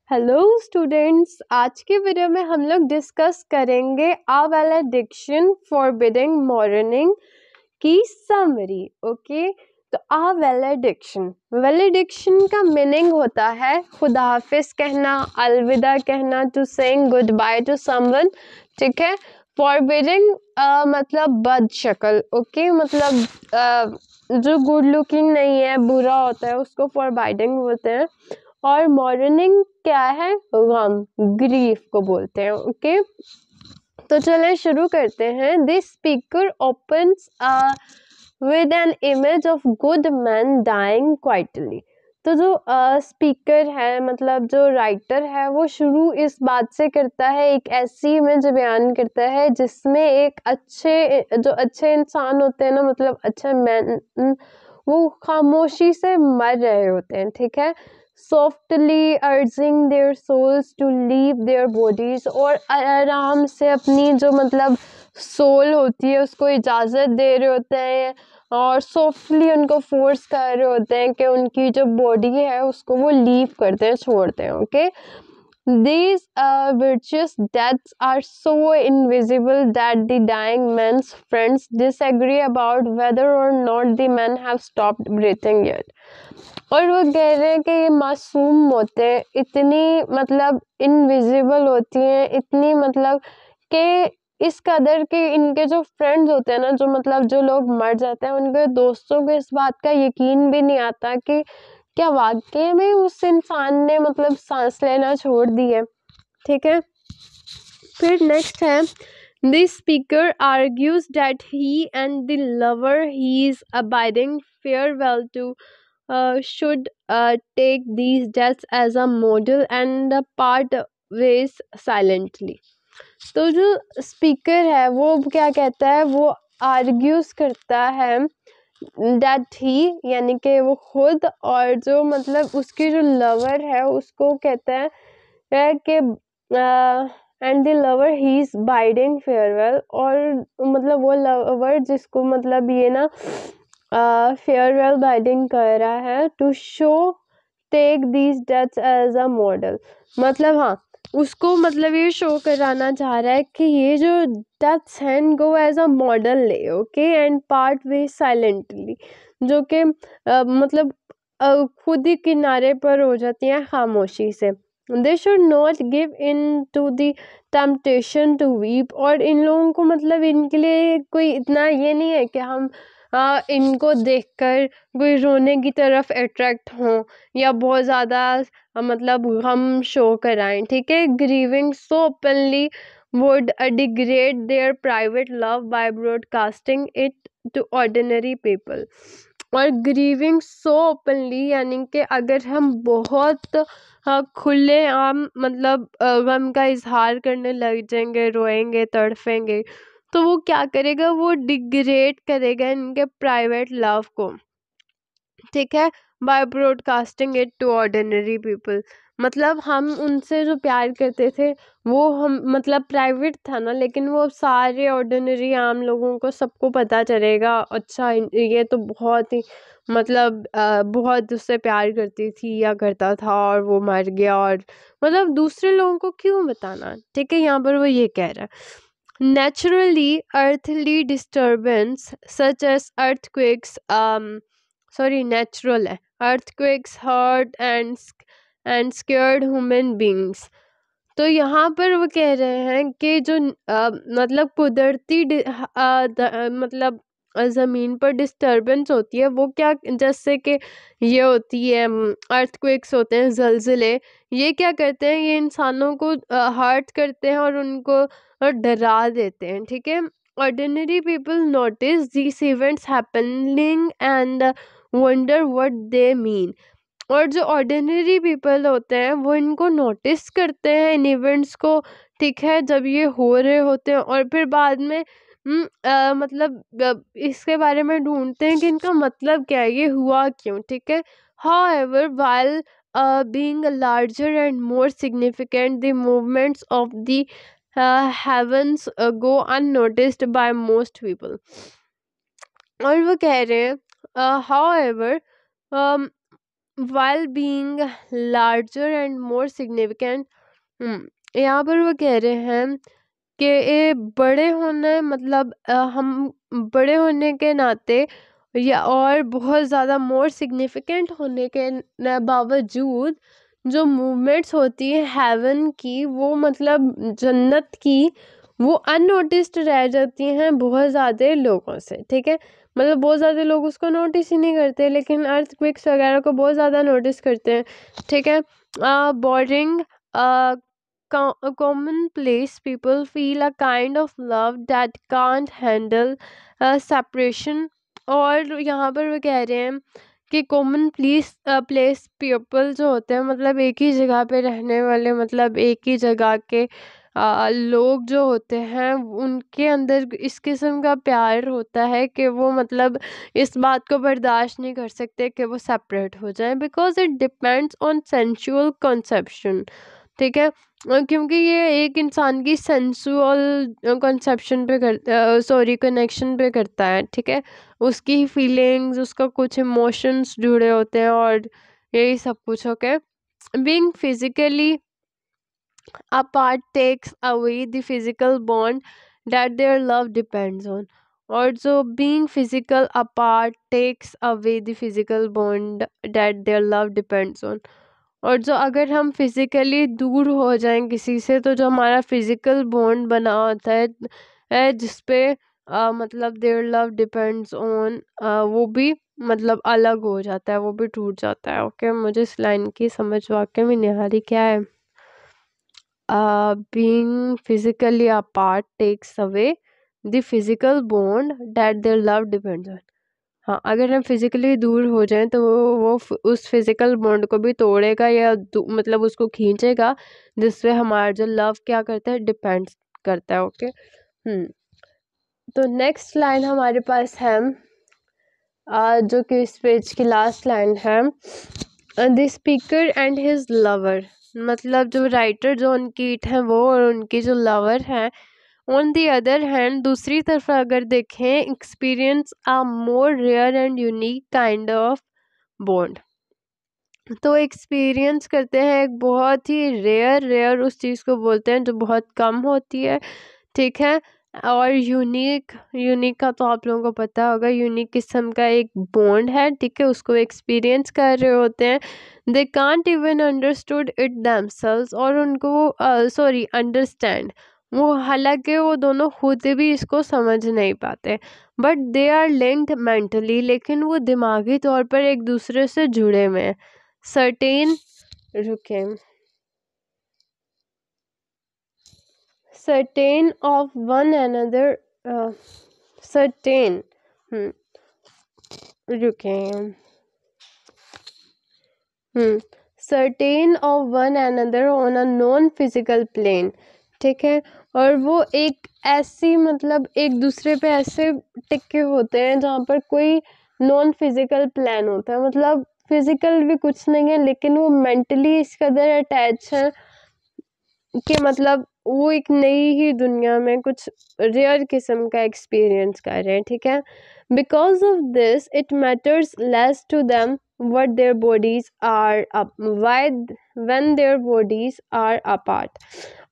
Hello students, आज के video में हम लोग डिस्कस करेंगे आ वैलेडिक्शन फॉरबिडिंग मॉर्निंग की समरी। ओके, तो आ वैलेडिक्शन का मीनिंग होता है खुदा हाफिज कहना, अलविदा कहना, to saying good bye to someone. ठीक है। फॉरबिडिंग मतलब बद शक्ल। ओके, मतलब जो गुड लुकिंग नहीं है, बुरा होता है, उसको फॉरबाइडिंग बोलते हैं। और मॉर्निंग क्या है? गम, ग्रीफ को बोलते हैं। ओके, तो चलें शुरू करते हैं। This speaker opens with an image of good man dying quietly. तो जो स्पीकर है, मतलब जो राइटर है, वो शुरू इस बात से करता है, एक ऐसी इमेज बयान करता है जिसमें एक जो अच्छे इंसान होते हैं ना, मतलब अच्छे मैन, वो खामोशी से मर रहे होते हैं। ठीक है। Softly urging their souls to leave their bodies, और आराम से अपनी जो मतलब सोल होती है उसको इजाज़त दे रहे होते हैं, और सॉफ्टली उनको फोर्स कर रहे होते हैं कि उनकी जो बॉडी है उसको वो लीव करते हैं, छोड़ते हैं। Okay, these virtuous deaths are so invisible that the dying man's friends disagree about whether or not the men have stopped breathing yet. और वो कह रहे हैं कि ये मासूम होते हैं, इतनी मतलब इनविजिबल होती हैं, इतनी मतलब कि इस कदर के इनके जो फ्रेंड्स होते हैं ना, जो मतलब जो लोग मर जाते हैं, उनके दोस्तों को इस बात का यकीन भी नहीं आता कि क्या वाकई में उस इंसान ने मतलब सांस लेना छोड़ दी है। ठीक है। फिर नेक्स्ट है, this speaker argues that he and the lover he is abiding farewell to should take these deaths as a model and part ways silently. तो जो स्पीकर है वो क्या कहता है, वो आर्ग्यूज करता है दैट ही, यानी कि वो खुद, और जो मतलब उसकी जो लवर है उसको कहता है कि and the lover he is biding farewell, और मतलब वो लवर जिसको मतलब ये ना फेयरवेल बाइडिंग कर रहा है, to show take these deaths as a model. मतलब हाँ, उसको मतलब ये शो कराना चाह रहा है कि ये जो डेथ्स हैं इनको एज अ मॉडल ले। Okay, and part way silently, जो कि मतलब खुद ही किनारे पर हो जाती हैं खामोशी से। They should not give in to the temptation to weep, और इन लोगों को मतलब इनके लिए कोई इतना ये नहीं है कि हम इनको देखकर कोई रोने की तरफ अट्रैक्ट हों या बहुत ज़्यादा मतलब गम शो कराएं। ठीक है। Grieving so openly would degrade their private love by broadcasting it to ordinary people. और ग्रीविंग सो ओपनली, यानी कि अगर हम बहुत खुले आम मतलब गम का इजहार करने लग जाएंगे, रोएंगे, तड़फेंगे, तो वो क्या करेगा, वो डिग्रेड करेगा इनके प्राइवेट लव को। ठीक है। By broadcasting it to ordinary people, मतलब हम उनसे जो प्यार करते थे वो हम मतलब प्राइवेट था ना, लेकिन वो सारे ऑर्डिनरी आम लोगों को सबको पता चलेगा, अच्छा ये तो बहुत ही मतलब बहुत उससे प्यार करती थी या करता था और वो मर गया, और मतलब दूसरे लोगों को क्यों बताना। ठीक है, यहाँ पर वो ये कह रहा है, naturally earthly disturbance such as earthquakes, natural है, earthquakes hurt and scared human beings। तो यहाँ पर वो कह रहे हैं कि जो मतलब कुदरती मतलब ज़मीन पर डिस्टरबेंस होती है, वो क्या, जैसे कि ये होती है अर्थक्वेक्स होते हैं, ज़लज़ले, ये क्या करते हैं, ये इंसानों को हर्ट करते हैं और उनको डरा देते हैं। ठीक है। Ordinary people notice this events happening and wonder what they mean, और जो ऑर्डिनरी पीपल होते हैं वो इनको नोटिस करते हैं इन इवेंट्स को। ठीक है, जब ये हो रहे होते हैं, और फिर बाद में मतलब इसके बारे में ढूंढते हैं कि इनका मतलब क्या है, ये हुआ क्यों। ठीक है। However, while being larger and more significant, the movements of the heavens go unnoticed by most people. और वो कह रहे हैं however, while being larger and more significant। यहाँ पर वो कह रहे हैं कि ये बड़े होने मतलब हम बड़े होने के नाते या और बहुत ज़्यादा मोर सिग्निफिकेंट होने के बावजूद जो मूवमेंट्स होती है हेवन की, वो मतलब जन्नत की, वो अननोटिस्ड रह जाती हैं बहुत ज़्यादा लोगों से। ठीक है, मतलब बहुत ज़्यादा लोग उसको नोटिस ही नहीं करते, लेकिन अर्थक्वेक्स वगैरह को बहुत ज़्यादा नोटिस करते हैं। ठीक है, boring commonplace people feel a kind of love that can't handle separation। और यहाँ पर वो कह रहे हैं कि कॉमन प्लेस पीपल जो होते हैं, मतलब एक ही जगह पे रहने वाले, मतलब एक ही जगह के लोग जो होते हैं, उनके अंदर इस किस्म का प्यार होता है कि वो मतलब इस बात को बर्दाश्त नहीं कर सकते कि वो सेपरेट हो जाएं, because it depends on sensual conception. ठीक है, क्योंकि ये एक इंसान की सेंसुअल कंसेप्शन पे कनेक्शन पे करता है। ठीक है, उसकी फीलिंग्स, उसका कुछ इमोशंस जुड़े होते हैं और यही सब कुछ। Okay, being physically apart takes away the physical bond that their love depends on। और जो being physical apart takes away the physical bond that their love depends on। और जो अगर हम फिजिकली दूर हो जाएं किसी से, तो जो हमारा फिजिकल बॉन्ड बना होता है जिसपे मतलब देयर लव डिपेंड्स ऑन, वो भी मतलब अलग हो जाता है, वो भी टूट जाता है। ओके, मुझे इस लाइन की समझ वाकई में नहीं आ रही क्या है। being physically apart takes away the physical bond that their love depends on। हाँ, अगर हम फिजिकली दूर हो जाएं तो उस फिजिकल बॉन्ड को भी तोड़ेगा या मतलब उसको खींचेगा, जिससे हमारा जो लव क्या करता है, डिपेंड्स करता है। ओके, तो नेक्स्ट लाइन हमारे पास है जो कि इस पेज की लास्ट लाइन है, the speaker and his lover. मतलब जो राइटर जॉन कीट है वो और उनकी जो लवर है। ऑन दी अदर हैंड, दूसरी तरफ अगर देखें, experience a more rare and unique kind of bond. तो एक्सपीरियंस करते हैं एक बहुत ही रेयर उस चीज़ को बोलते हैं जो बहुत कम होती है। ठीक है, और यूनिक का तो आप लोगों को पता होगा, यूनिक किस्म का एक बॉन्ड है। ठीक है, उसको एक्सपीरियंस कर रहे होते हैं। They can't even understood it themselves, और उनको अंडरस्टैंड, वो हालांकि वो दोनों खुद भी इसको समझ नहीं पाते, but they are linked mentally, लेकिन वो दिमागी तौर पर एक दूसरे से जुड़े हुए हैं। सर्टेन रुके certain of one another certain रुके certain of one another on a non physical plane। ठीक है, और वो एक ऐसी मतलब एक दूसरे पे ऐसे टिके होते हैं जहाँ पर कोई नॉन फिजिकल प्लान होता है, मतलब फिजिकल भी कुछ नहीं है, लेकिन वो मेंटली इस कदर अटैच है कि मतलब वो एक नई ही दुनिया में कुछ रेयर किस्म का एक्सपीरियंस कर रहे हैं। ठीक है, because of this it matters less to them what their bodies are up why when their bodies are apart।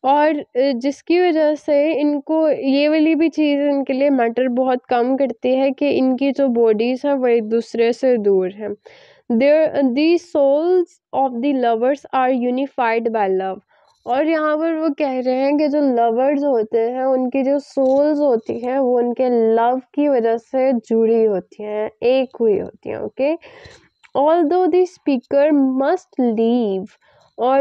और जिसकी वजह से इनको ये वाली भी चीज़ इनके लिए मैटर बहुत कम करती है कि इनकी जो बॉडीज है वो एक दूसरे से दूर है। the souls of the lovers are unified by love। और यहाँ पर वो कह रहे हैं कि जो लवर्स होते हैं उनकी जो सोल्स होती हैं वो उनके लव की वजह से जुड़ी होती हैं, एक हुई होती हैं। Okay, although the speaker must leave. और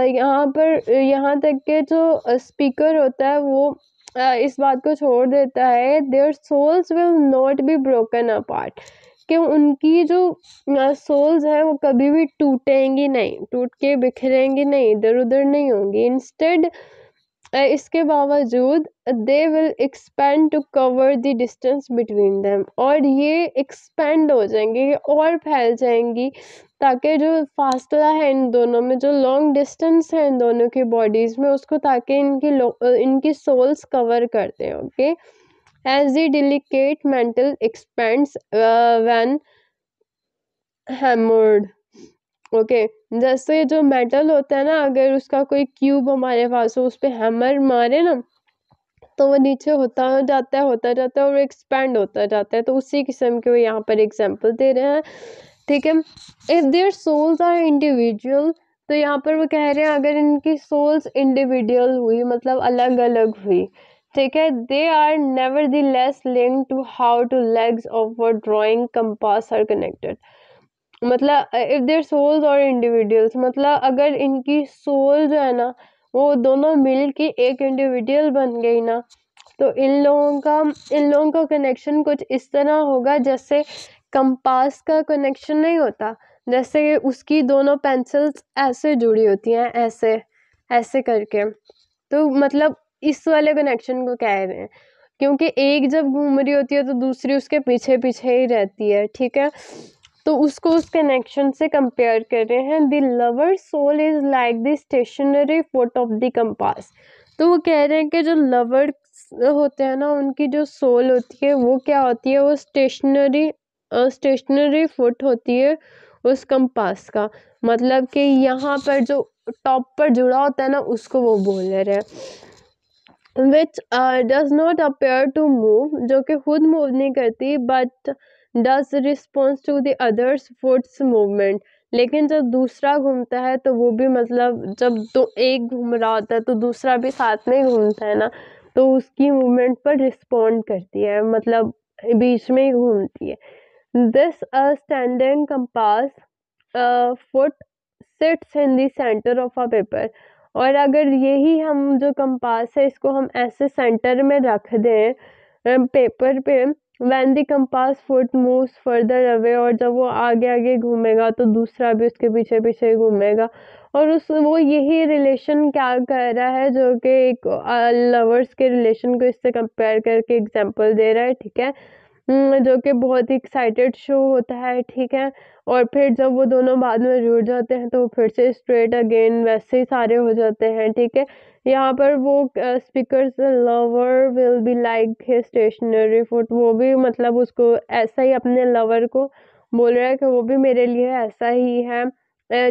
यहाँ पर यहाँ तक के जो स्पीकर होता है वो इस बात को छोड़ देता है, their souls will not be broken apart, कि उनकी जो सोल्स हैं वो कभी भी टूटेंगी नहीं, टूट के बिखरेंगी नहीं, इधर उधर नहीं होंगी। इंस्टेड इसके बावजूद they will expand to cover the distance between them, और ये एक्सपेंड हो जाएंगी और फैल जाएंगी ताकि जो फासला है इन दोनों में, जो लॉन्ग डिस्टेंस है इन दोनों की बॉडीज में, उसको ताकि इनकी सोल्स कवर कर दें। Okay, as the delicate mantle expands when hammered। Okay. जैसे जो मेटल होता है ना, अगर उसका कोई क्यूब हमारे पास हो, उस पे हैमर मारे ना तो वो नीचे होता जाता है और एक्सपैंड होता जाता है। तो उसी किस्म के वो यहाँ पर एग्जांपल दे रहे हैं, ठीक है। If their souls are individual, तो यहाँ पर वो कह रहे हैं अगर इनकी सोल्स इंडिविजुअल हुई मतलब अलग अलग हुई, ठीक है, they are nevertheless link to how two legs of a drawing compass are connected. मतलब if their souls are individuals, मतलब अगर इनकी सोल जो है ना वो दोनों मिल के एक इंडिविजुअल बन गई ना, तो इन लोगों का कनेक्शन कुछ इस तरह होगा जैसे कंपास का कनेक्शन नहीं होता, जैसे उसकी दोनों पेंसिल्स ऐसे जुड़ी होती हैं, ऐसे ऐसे करके। तो मतलब इस वाले कनेक्शन को कह रहे हैं, क्योंकि एक जब घूम रही होती है तो दूसरी उसके पीछे पीछे ही रहती है, ठीक है। तो उसको उस कनेक्शन से कंपेयर कर रहे हैं। The lover soul is like the stationary foot of the compass. तो वो कह रहे हैं कि जो लवर होते हैं ना, उनकी जो सोल होती है वो क्या होती है, वो स्टेशनरी फुट होती है उस कंपास का। मतलब कि यहाँ पर जो टॉप पर जुड़ा होता है ना, उसको वो बोल रहे हैं। Which does not appear to move, जो कि खुद मूव नहीं करती, but does response to the others foots movement. लेकिन जब दूसरा घूमता है तो वो भी, मतलब जब तो एक घूम रहा होता है तो दूसरा भी साथ में घूमता है ना, तो उसकी मूवमेंट पर रिस्पॉन्ड करती है, मतलब बीच में ही घूमती है। This standing compass foot sits in the centre of a paper. और अगर यही हम जो कंपास है इसको हम ऐसे सेंटर में रख दें पेपर पे, when the compass foot moves further away, और जब वो आगे आगे घूमेगा तो दूसरा भी उसके पीछे पीछे घूमेगा। और वो यही रिलेशन क्या कर रहा है, जो कि एक लवर्स के रिलेशन को इससे कंपेयर करके एग्जांपल दे रहा है, ठीक है। जो कि बहुत ही एक्साइटेड शो होता है, ठीक है। और फिर जब वो दोनों बाद में जुड़ जाते हैं तो फिर से स्ट्रेट अगेन वैसे ही सारे हो जाते हैं, ठीक है। यहाँ पर वो speakers lover will be like his stationary foot, वो भी मतलब उसको ऐसा ही अपने लवर को बोल रहा है कि वो भी मेरे लिए ऐसा ही है,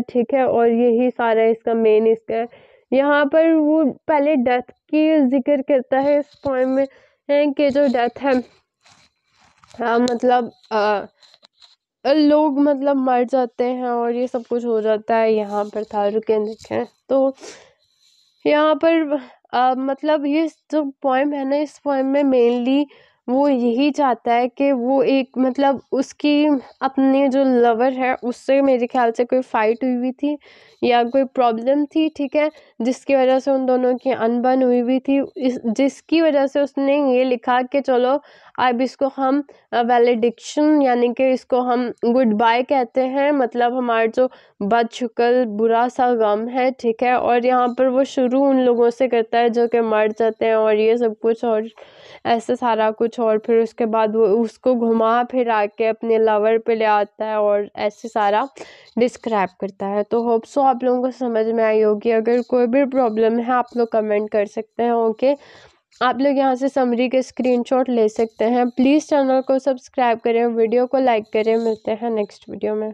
ठीक है। और यही सारा इसका मेन इसका है। यहाँ पर वो पहले डेथ की जिक्र करता है इस पोएम में, कि जो डेथ है, मतलब लोग मतलब मर जाते हैं और ये सब कुछ हो जाता है। यहाँ पर था, रुके देखें तो यहाँ पर मतलब ये जो पोएम है ना, इस पोएम में मेनली वो यही चाहता है कि वो एक मतलब उसकी अपने जो लवर है उससे मेरे ख्याल से कोई फाइट हुई थी या कोई प्रॉब्लम थी, ठीक है, जिसकी वजह से उन दोनों की अनबन हुई थी, जिसकी वजह से उसने ये लिखा कि चलो अब इसको हम वैलिडिक्शन यानी कि इसको हम गुड बाय कहते हैं, मतलब हमारा जो बदशुक्ल बुरा सा गम है, ठीक है। और यहाँ पर वो शुरू उन लोगों से करता है जो कि मर जाते हैं और ये सब कुछ और ऐसे सारा कुछ, और फिर उसके बाद वो उसको घुमा फिरा के अपने लवर पे ले आता है और ऐसे सारा डिस्क्राइब करता है। तो होप सो आप लोगों को समझ में आई होगी। अगर कोई भी प्रॉब्लम है आप लोग कमेंट कर सकते हैं, ओके। आप लोग यहाँ से समरी के स्क्रीनशॉट ले सकते हैं। प्लीज़ चैनल को सब्सक्राइब करें, वीडियो को लाइक करें। मिलते हैं नेक्स्ट वीडियो में।